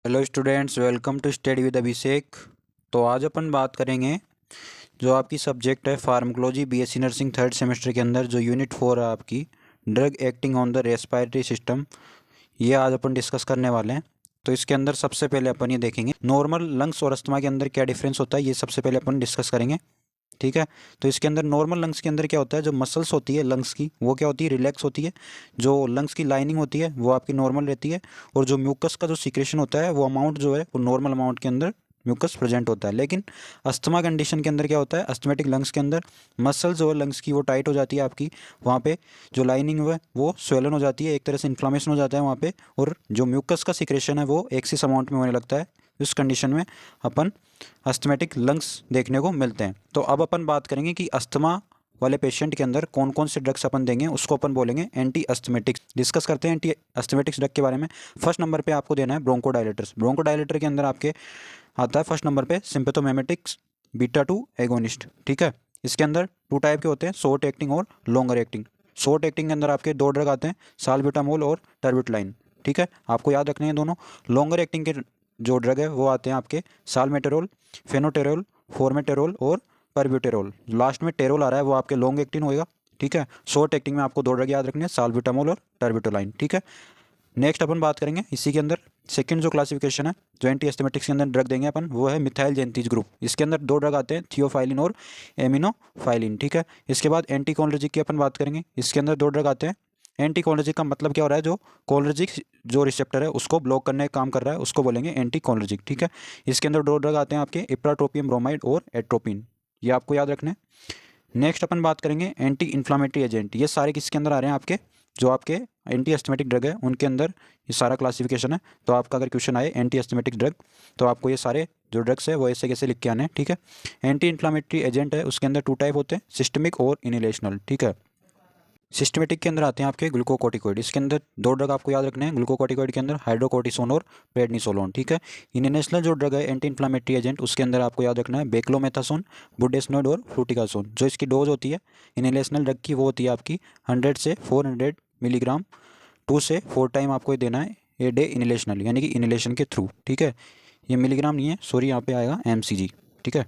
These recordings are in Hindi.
Hello students, welcome to study with Abhishek. तो आज अपन बात करेंगे जो आपकी सब्जेक्ट है pharmacology BSc nursing third semester के अंदर जो यूनिट 4 है आपकी drug acting on the respiratory system. ये आज अपन डिस्कस करने वाले हैं। तो इसके अंदर सबसे पहले अपन ये देखेंगे नॉर्मल लंग्स और अस्थमा के अंदर क्या डिफरेंस होता है, ये सबसे पहले अपन डिस्कस करेंगे। ठीक है। तो इसके अंदर नॉर्मल लंग्स के अंदर क्या होता है, जो मसल्स होती है लंग्स की वो क्या होती है, रिलैक्स होती है। जो लंग्स की लाइनिंग होती है वो आपकी नॉर्मल रहती है। और जो म्यूकस का जो सिक्रेशन होता है वो अमाउंट जो है वो नॉर्मल अमाउंट के अंदर म्यूकस प्रेजेंट होता है। लेकिन अस्थमा कंडीशन के अंदर क्या होता है, अस्थमेटिक लंग्स के अंदर मसल्स जो है लंग्स की वो टाइट हो जाती है आपकी। वहाँ पे जो लाइनिंग है वो स्वेलन हो जाती है, एक तरह से इन्फ्लामेशन हो जाता है वहाँ पे। और जो म्यूकस का सिक्रेशन है वो एक्सिस अमाउंट में होने लगता है। इस कंडीशन में अपन अस्थमेटिक लंग्स देखने को मिलते हैं। तो अब अपन बात करेंगे कि अस्थमा वाले पेशेंट के अंदर कौन कौन से ड्रग्स अपन देंगे, उसको अपन बोलेंगे एंटी अस्थमेटिक्स। डिस्कस करते हैं एंटी अस्थमेटिक्स ड्रग के बारे में। फर्स्ट नंबर पे आपको देना है ब्रोंकोडायलेटर्स। ब्रोंकोडायलेटर के अंदर आपके आता है फर्स्ट नंबर पे सिम्पैथोमिमेटिक्स बीटा 2 एगोनिस्ट। ठीक है। इसके अंदर टू टाइप के होते हैं, शॉर्ट एक्टिंग और लॉन्गर एक्टिंग। शॉर्ट एक्टिंग के अंदर आपके दो ड्रग आते हैं, साल्बिटामोल और टर्बिटलाइन। ठीक है, आपको याद रखने हैं दोनों। लॉन्गर एक्टिंग के जो ड्रग है वो आते हैं आपके सालमेटेरोल, फेनोटेरोल, फॉर्मेटेरोल और परब्यूटेरोल। लास्ट में टेरोल आ रहा है, वो आपके लॉन्ग एक्टिंग होएगा। ठीक है। शॉर्ट एक्टिंग में आपको दो ड्रग याद रखने हैं, साल्बिटामोल और टर्बिटोलाइन। ठीक है। नेक्स्ट अपन बात करेंगे इसी के अंदर सेकंड जो क्लासिफिकेशन है जो एंटी एस्थमेटिक्स के अंदर ड्रग देंगे अपन, वो है मिथाइल जेंतीज ग्रुप। इसके अंदर दो ड्रग आते हैं, थियोफाइलिन और एमिनोफाइलिन। ठीक है। इसके बाद एंटी कोलिनर्जिक की अपन बात करेंगे। इसके अंदर दो ड्रग आते हैं। एंटी कोलिनर्जिक का मतलब क्या हो रहा है, जो कोलिनर्जिक जो रिसेप्टर है उसको ब्लॉक करने का काम कर रहा है, उसको बोलेंगे एंटी कोलिनर्जिक। ठीक है। इसके अंदर दो ड्रग आते हैं आपके, इप्राट्रोपियम ब्रोमाइड और एट्रोपिन। ये आपको याद रखना है। नेक्स्ट अपन बात करेंगे एंटी इन्फ्लामेटरी एजेंट। ये सारे किसके अंदर आ रहे हैं, आपके जो आपके एंटी एस्थमेटिक ड्रग है उनके अंदर ये सारा क्लासिफिकेशन है। तो आपका अगर क्वेश्चन आए एंटी एस्थमेटिक ड्रग, तो आपको ये सारे जो ड्रग्स है वो ऐसे कैसे लिख के आने हैं। ठीक है। एंटी इन्फ्लामेटरी एजेंट है, उसके अंदर टू टाइप होते हैं, सिस्टमिक और इनहेलेशनल। ठीक है। सिस्टमेटिक के अंदर आते हैं आपके ग्लूकोकोर्टिकोइड। इसके अंदर दो ड्रग आपको याद रखने हैं, ग्लूकोकोर्टिकोइड के अंदर हाइड्रोकोर्टिसोन और प्रेडनिसोलोन। ठीक है। इनहेलेशनल जो ड्रग है एंटी इन्फ्लामेटरी एजेंट, उसके अंदर आपको याद रखना है बेक्लोमेथासोन, बुडेस्नोइड और फ्लूटिकासोन। जो इसकी डोज होती है इनहेलेशनल ड्रग की वो होती है आपकी 100 से 400 मिलीग्राम 2 से 4 टाइम आपको ये देना है ए डे इनहेलेशनल, यानी कि इनहेलेशन के थ्रू। ठीक है। ये मिलीग्राम नहीं है, सॉरी, यहाँ पे आएगा mcg। ठीक है।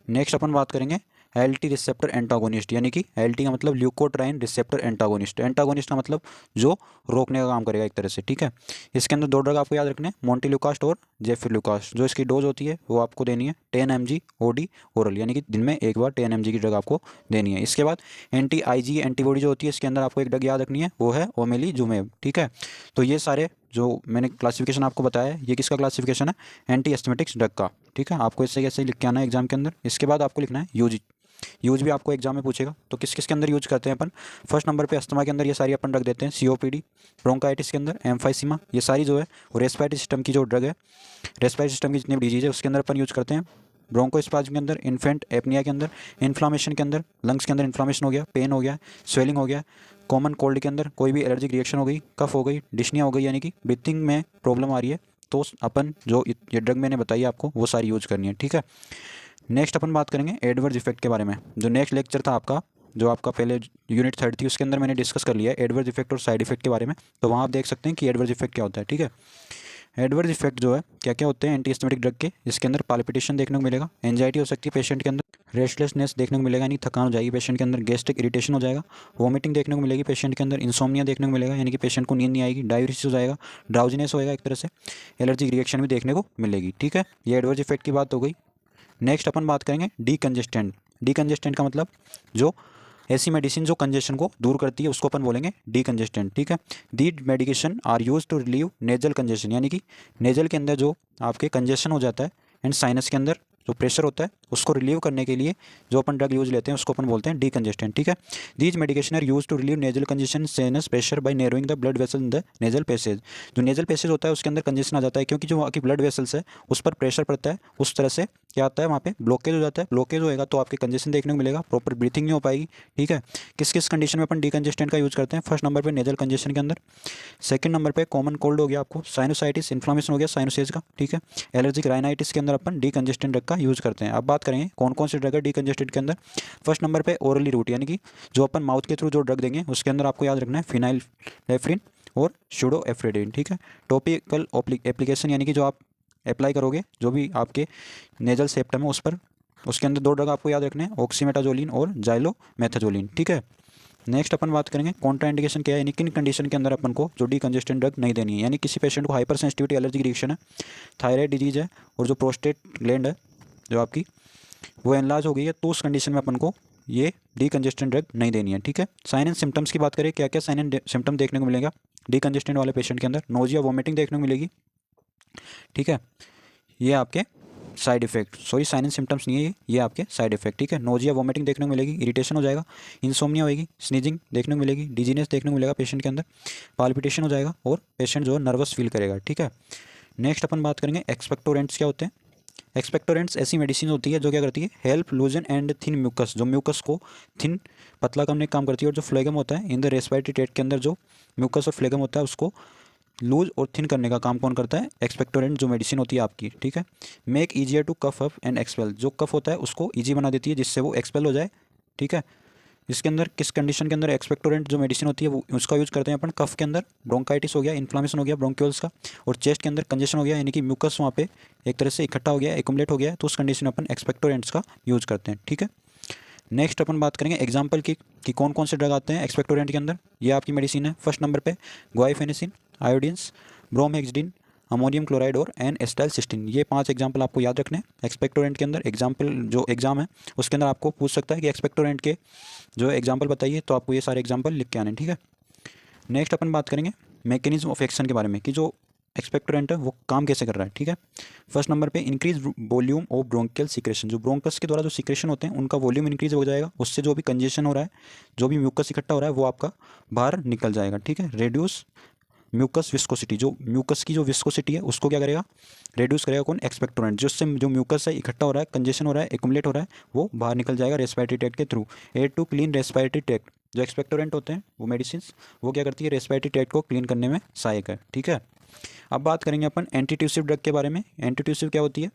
नेक्स्ट अपन बात करेंगे एलटी रिसेप्टर एंटागोनिस्ट, यानी कि एलटी का मतलब ल्यूकोट्राइन रिसेप्टर एंटागोनिस्ट। एंटागोनिस्ट का मतलब जो रोकने का काम करेगा एक तरह से। ठीक है। इसके अंदर दो ड्रग आपको याद रखने हैं, मोन्टेल्यूकास्ट और जेफिलुकास्ट। जो इसकी डोज होती है वो आपको देनी है 10 mg ओडी ओरल, यानी कि दिन में एक बार 10 mg की ड्रग आपको देनी है। इसके बाद एंटी आईजी एंटीबॉडी जो होती है, इसके अंदर आपको एक ड्रग याद रखनी है, वो है ओमेलीजुमेब। ठीक है। तो ये सारे जो मैंने क्लासिफिकेशन आपको बताया है, ये किसका क्लासिफिकेशन है, एंटी एस्थमेटिक्स ड्रग का। ठीक है। आपको इससे कैसे लिख के आना है एग्जाम के अंदर। इसके बाद आपको लिखना है यूज। यूज भी आपको एग्जाम में पूछेगा। तो किस किस के अंदर यूज करते हैं अपन, फर्स्ट नंबर पे अस्थमा के अंदर ये सारी अपन रख देते हैं, सीओपीडी, ब्रोंकाइटिस के अंदर एम्फाइसीमा, ये सारी जो है वो रेस्पिरेटरी सिस्टम की जो ड्रग है, रेस्पिरेटरी सिस्टम की जितनी भी डिजीज है उसके अंदर अपन यूज करते हैं। ब्रोंकोस्पाज्म के अंदर, इन्फेंट एपनिया के अंदर, इन्फ्लामेशन के अंदर, लंग्स के अंदर इन्फ्लामेशन हो गया, पेन हो गया, स्वेलिंग हो गया, कॉमन कोल्ड के अंदर कोई भी एलर्जिक रिएक्शन हो गई, कफ हो गई, डिस्निया हो गई, यानी कि ब्रीथिंग में प्रॉब्लम आ रही है, तो अपन जो ये ड्रग मैंने बताई आपको वो सारी यूज करनी है। ठीक है। नेक्स्ट अपन बात करेंगे एडवर्स इफेक्ट के बारे में। जो नेक्स्ट लेक्चर था आपका, जो आपका पहले यूनिट 3 थी, उसके अंदर मैंने डिस्कस कर लिया है एडवर्स इफेक्ट और साइड इफेक्ट के बारे में। तो वहाँ आप देख सकते हैं कि एडवर्स इफेक्ट क्या होता है। ठीक है। एडवर्स इफेक्ट जो है क्या क्या होते हैं एंटी एस्थमेटिक ड्रग के, इसके अंदर पाल्पिटेशन देखने को मिलेगा, एंजाइटी हो सकती है पेशेंट के अंदर, रेस्टलेसनेस देखने को मिलेगा, यानी थकान हो जाएगी पेशेंट के अंदर, गैस्ट्रिक इरिटेशन हो जाएगा, वोमिटिंग देखने को मिलेगी पेशेंट के अंदर, इंसोम्निया देखने को मिलेगा, यानी कि पेशेंट को नींद नहीं आएगी, डायबिटीज हो जाएगा, ड्राउजीनेस होएगा एक तरह से, एलर्जिक रिएक्शन भी देखने को मिलेगी। ठीक है। ये एडवर्स इफेक्ट की बात हो गई। नेक्स्ट अपन बात करेंगे डीकंजेस्टेंट। डीकंजेस्टेंट का मतलब जो ऐसी मेडिसिन जो कंजेशन को दूर करती है उसको अपन बोलेंगे डीकंजेस्टेंट। ठीक है। The medication are use to relieve nasal congestion, यानी कि नेजल के अंदर जो आपके कंजेशन हो जाता है एंड साइनस के अंदर जो प्रेशर होता है उसको रिलीव करने के लिए जो अपन ड्रग यूज लेते हैं उसको अपन बोलते हैं डीकंजेस्टेंट। ठीक है। These medication are use to relieve nasal congestion sinus pressure by narrowing the blood vessel in the nasal passage. जो नेजल पैसेज होता है उसके अंदर कंजेशन आ जाता है, क्योंकि जो आपकी ब्लड वेसल्स है उस पर प्रेशर पड़ता है, उस तरह से क्या आता है वहाँ पे ब्लॉकेज हो जाता है। ब्लॉकेज होएगा तो आपके कंजेशन देखने को मिलेगा, प्रॉपर ब्रीथिंग नहीं हो पाएगी। ठीक है। किस किस कंडीशन में अपन डीकंजेस्टेंट का यूज करते हैं, फर्स्ट नंबर पे नेजल कंजेशन के अंदर, सेकंड नंबर पे कॉमन कोल्ड हो गया आपको, साइनोसाइटिस इन्फ्लामेशन हो गया साइनोसेज का। ठीक है। एलर्जिक राइनाइटिस के अंदर अपन डीकंजेस्टेंट ड्रग का यूज करते हैं। अब बात करेंगे कौन कौन से ड्रग है डीकंजेस्टेंट के अंदर। फर्स्ट नंबर पे ओरली रूट, यानी कि जो अपन माउथ के थ्रू जो ड्रग देंगे उसके अंदर आपको याद रखना है फिनाइलएफ्रिन और स्यूडोएफ्रेडिन। ठीक है, टॉपिकल एप्लीकेशन यानी कि जो आप अप्लाई करोगे जो भी आपके नेजल सेप्टम है उस पर, उसके अंदर 2 ड्रग आपको याद रखने हैं, ऑक्सीमेटाजोलिन और जाइलोमेथाजोलिन। ठीक है, नेक्स्ट अपन बात करेंगे कॉन्ट्रा इंडिकेशन क्या है, यानी किन कंडीशन के अंदर अपन को जो डिकंजेस्टेंट ड्रग नहीं देनी है। यानी किसी पेशेंट को हाइपर सेंसिटिविटी एलर्जिक रिएक्शन है, थायराइड डिजीज है और जो प्रोस्टेट ग्लैंड है जो आपकी वो एनलार्ज हो गई है, तो उस कंडीशन में अपन को ये डिकंजेस्टेंट ड्रग नहीं देनी है। ठीक है, साइन एंड सिम्टम्स की बात करें, क्या क्या साइन एंड सिम्टम देखने को मिलेगा डिकंजेस्टेंट वाले पेशेंट के अंदर, नोजिया वोमिटिंग देखने को मिलेगी। ठीक है, ये आपके side effect, sorry sine and symptoms नहीं है ये आपके साइड इफेक्ट। ठीक है, नोजिया वोमिटिंग देखने को मिलेगी, इरिटेशन हो जाएगा, इंसोम्निया होगी, स्नीजिंग देखने को मिलेगी, डिजीनेस देखने को मिलेगा पेशेंट के अंदर, पाल्पिटेशन हो जाएगा और पेशेंट जो है नर्वस फील करेगा। ठीक है, नेक्स्ट अपन बात करेंगे एक्सपेक्टोरेंट्स क्या होते हैं। एक्सपेक्टोरेंट्स ऐसी मेडिसिन होती है जो क्या करती है, help loosen and thin mucus, जो म्यूकस को थिन पतला करने का काम करती है, और जो फ्लेगम होता है इन द रेस्पिरेटरी ट्रैक्ट के अंदर जो म्यूकस और फ्लेगम होता है उसको लूज और थिन करने का काम कौन करता है, एक्सपेक्टोरेंट जो मेडिसिन होती है आपकी। ठीक है, make easier to cough up and expel, जो कफ होता है उसको ईजी बना देती है जिससे वो एक्सपेल हो जाए। ठीक है, इसके अंदर किस कंडीशन के अंदर एक्सपेक्टोरेंट जो मेडिसिन होती है वो उसका यूज़ करते हैं अपन, कफ के अंदर ब्रोंकाइटिस हो गया, इन्फ्लामेशन हो गया ब्रोंक्यूल्स का, और चेस्ट के अंदर कंजेशन हो गया यानी कि म्यूकस वहाँ पे एक तरह से इकट्ठा हो गया, एक्युमुलेट हो गया है, तो उस कंडीशन में अपन एक्सपेक्टोरेंट्स का यूज़ करते हैं। ठीक है, नेक्स्ट अपन बात करेंगे एग्जाम्पल की कि कौन कौन से ड्रग आते हैं एक्सपेक्टोरेंट के अंदर। ये आपकी मेडिसिन है, फर्स्ट नंबर पे ग्वाइफेनेसिन, आयोडीन्स, ब्रोमहेक्सडीन, अमोनियम क्लोराइड और एन एस्टाइलसिस्टीन। ये 5 एग्जाम्पल आपको याद रखने हैं एक्सपेक्टोरेंट के अंदर। एग्जाम्पल जो एग्जाम है उसके अंदर आपको पूछ सकता है कि एक्सपेक्टोरेंट के जो एग्जाम्पल बताइए, तो आपको ये सारे एग्जाम्पल लिख के आने। ठीक है, नेक्स्ट अपन बात करेंगे मैकेनिज्म ऑफ एक्शन के बारे में कि जो एक्सपेक्टोरेंट है वो काम कैसे कर रहा है। ठीक है, फर्स्ट नंबर पे increase volume of bronchial secretion, जो ब्रोंकस के द्वारा जो सीक्रेशन होते हैं उनका वॉल्यूम इंक्रीज हो जाएगा, उससे जो भी कंजेशन हो रहा है, जो भी म्यूकस इकट्ठा हो रहा है वो आपका बाहर निकल जाएगा। ठीक है, रेड्यूस म्यूकस विस्कोसिटी, जो म्यूकस की जो विस्कोसिटी है उसको क्या करेगा, रेड्यूस करेगा कौन, एक्सपेक्टोरेंट, जिससे जो म्यूकस है इकट्ठा हो रहा है, कंजेशन हो रहा है, एक्युमुलेट हो रहा है, वो बाहर निकल जाएगा रेस्पिरेटरी ट्रैक्ट के through. Aid to clean respiratory tract, जो एक्सपेक्टोरेंट होते हैं वो मेडिसिन वो क्या करती है, रेस्पिरेटरी ट्रैक्ट को क्लीन करने में सहायक है। ठीक है, अब बात करेंगे अपन एंटीट्यूसिव ड्रग के बारे में। एंटीट्यूसिव क्या होती है,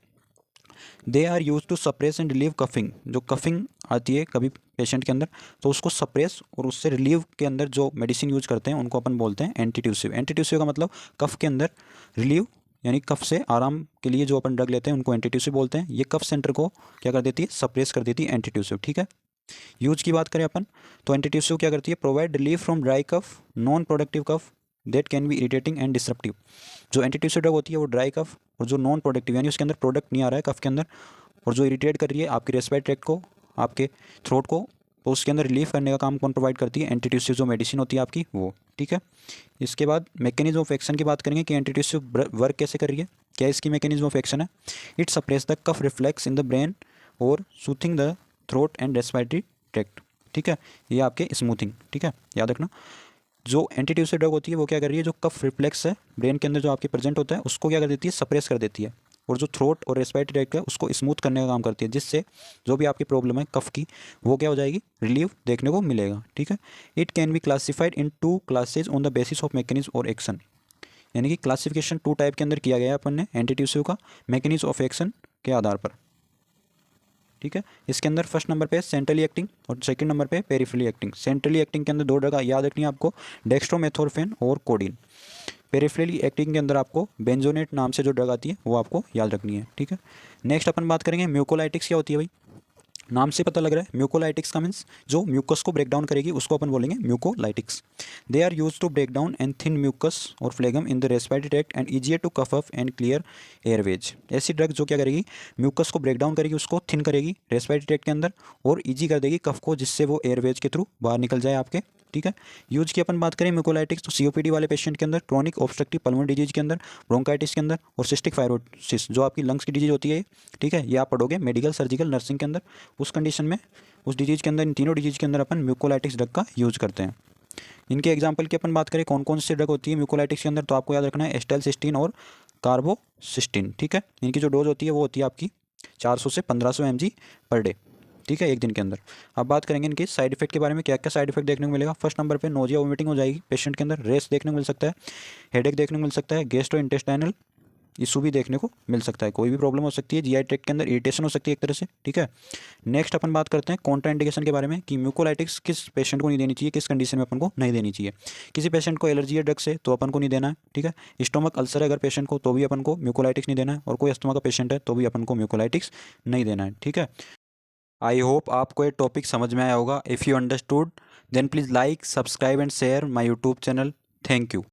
they are use to suppress and relieve coughing, जो कफिंग आती है कभी पेशेंट के अंदर तो उसको सप्रेस और उससे रिलीव के अंदर जो मेडिसिन यूज करते हैं उनको अपन बोलते हैं एंटीट्यूसिव। एंटीट्यूसिव का मतलब कफ के अंदर रिलीव यानी कफ से आराम के लिए जो अपन ड्रग लेते हैं उनको एंटीट्यूसिव बोलते हैं। ये कफ सेंटर को क्या कर देती है, सप्रेस कर देती है एंटीट्यूसिव। ठीक है, यूज की बात करें अपन तो एंटीट्यूसिव क्या करती है, provide relief from dry cough, non productive cough that can be irritating and disruptive. जो एंटीट्यूसिव ड्रग होती है वो ड्राई कफ और जो नॉन प्रोडक्टिव यानी उसके अंदर प्रोडक्ट नहीं आ रहा है कफ के अंदर और जो इरिटेट कर रही है आपकी रेस्पिरेटरी ट्रैक्ट को, आपके थ्रोट को, तो उसके अंदर रिलीफ करने का काम कौन प्रोवाइड करती है, एंटीट्यूसिव जो मेडिसिन होती है आपकी वो। ठीक है, इसके बाद मैकेनिज्म ऑफ एक्शन की बात करेंगे कि एंटीट्यूसिव वर्क कैसे कर रही है, क्या इसकी मैकेनिज्म ऑफ एक्शन है। It suppress the cough reflex in the brain और soothing the throat and respiratory tract. ठीक है, ये आपके स्मूथिंग। ठीक है, याद रखना जो एंटीट्यूसिव ड्रग होती है वो क्या कर रही है, जो कफ रिफ्लेक्स है ब्रेन के अंदर जो आपके प्रेजेंट होता है उसको क्या कर देती है, सप्रेस कर देती है, और जो थ्रोट और रेस्पिरेटरी ट्रैक्ट है उसको स्मूथ करने का काम करती है, जिससे जो भी आपकी प्रॉब्लम है कफ की वो क्या हो जाएगी, रिलीफ देखने को मिलेगा। ठीक है, it can be classified in 2 classes on the basis of mechanism और एक्शन, यानी कि क्लासिफिकेशन 2 टाइप के अंदर किया गया है अपन ने एंटीट्यूसिव का मैकेनिज्म ऑफ एक्शन के आधार पर। ठीक है, इसके अंदर फर्स्ट नंबर पे सेंट्रली एक्टिंग और सेकंड नंबर पे पेरिफेरली एक्टिंग। सेंट्रली एक्टिंग के अंदर 2 ड्रग याद रखनी है आपको, डेक्स्ट्रोमेथोर्फेन और कोडीन। पेरिफेरली एक्टिंग के अंदर आपको बेंजोनेट नाम से जो ड्रग आती है वो आपको याद रखनी है। ठीक है, नेक्स्ट अपन बात करेंगे म्यूकोलाइटिक्स क्या होती है भाई, नाम से पता लग रहा है म्यूकोलाइटिक्स का मीन्स जो म्यूकस को ब्रेक डाउन करेगी उसको अपन बोलेंगे mucolytics. They are use to break down and thin mucus और phlegm in the respiratory tract and easier to cough up and clear airways. ऐसी ड्रग जो क्या करेगी, म्यूकस को ब्रेक डाउन करेगी, उसको थिन करेगी रेस्पिरेटरी ट्रैक्ट के अंदर और ईजी कर देगी कफ को, जिससे वो एयरवेज के थ्रू बाहर निकल जाए आपके। ठीक है, यूज की अपन बात करें म्यूकोलाइटिक्स तो सीओपीडी वाले पेशेंट के अंदर, क्रोनिक ऑब्स्ट्रक्टिव पल्मोनरी डिजीज के अंदर, ब्रोंकाइटिस के अंदर और सिस्टिक फाइब्रोसिस जो आपकी लंग्स की डिजीज होती है। ठीक है, ये आप पढ़ोगे मेडिकल सर्जिकल नर्सिंग के अंदर, उस कंडीशन में उस डिजीज के अंदर इन तीनों डिजीज के अंदर अपन म्यूकोलाइटिक्स ड्रग का यूज करते हैं। इनके एग्जाम्पल की अपन बात करें कौन कौन सी ड्रग होती है म्यूकोलाइटिक्स के अंदर, तो आपको याद रखना है एस्टाइलसिस्टीन और कार्बोसिस्टीन। ठीक है, इनकी जो डोज होती है वो होती है आपकी 400 से 1500 mg पर डे। ठीक है, एक दिन के अंदर। अब बात करेंगे इनके साइड इफेक्ट के बारे में, क्या क्या साइड इफेक्ट देखने को मिलेगा। फर्स्ट नंबर पे नोजिया वोमिटिंग हो जाएगी पेशेंट के अंदर, रेस्ट देखने को मिल सकता है, हेडेक देखने को मिल सकता है, गैस्ट्रो इंटेस्टाइनल इशू भी देखने को मिल सकता है, कोई भी प्रॉब्लम हो सकती है, जीआई ट्रैक्ट के अंदर इरिटेशन हो सकती है एक तरह से, ठीक है। नेक्स्ट अपन बात करते हैं कॉन्ट्राइंडिकेशन के बारे में कि म्यूकोलाइटिक्स किस पेशेंट को नहीं देनी चाहिए, किस कंडीशन में अपन को नहीं देनी चाहिए। किसी पेशेंट को एलर्जी है ड्रग से तो अपन को नहीं देना है, ठीक है। स्टोमक अल्सर है अगर पेशेंट को तो भी अपन को म्यूकोलाइटिक्स नहीं देना है, और कोई अस्थमा का पेशेंट है तो भी अपन को म्यूकोलाइटिक्स नहीं देना है, ठीक है। आई होप आपको ये टॉपिक समझ में आया होगा। If you understood then please like, subscribe and share my YouTube channel. Thank you.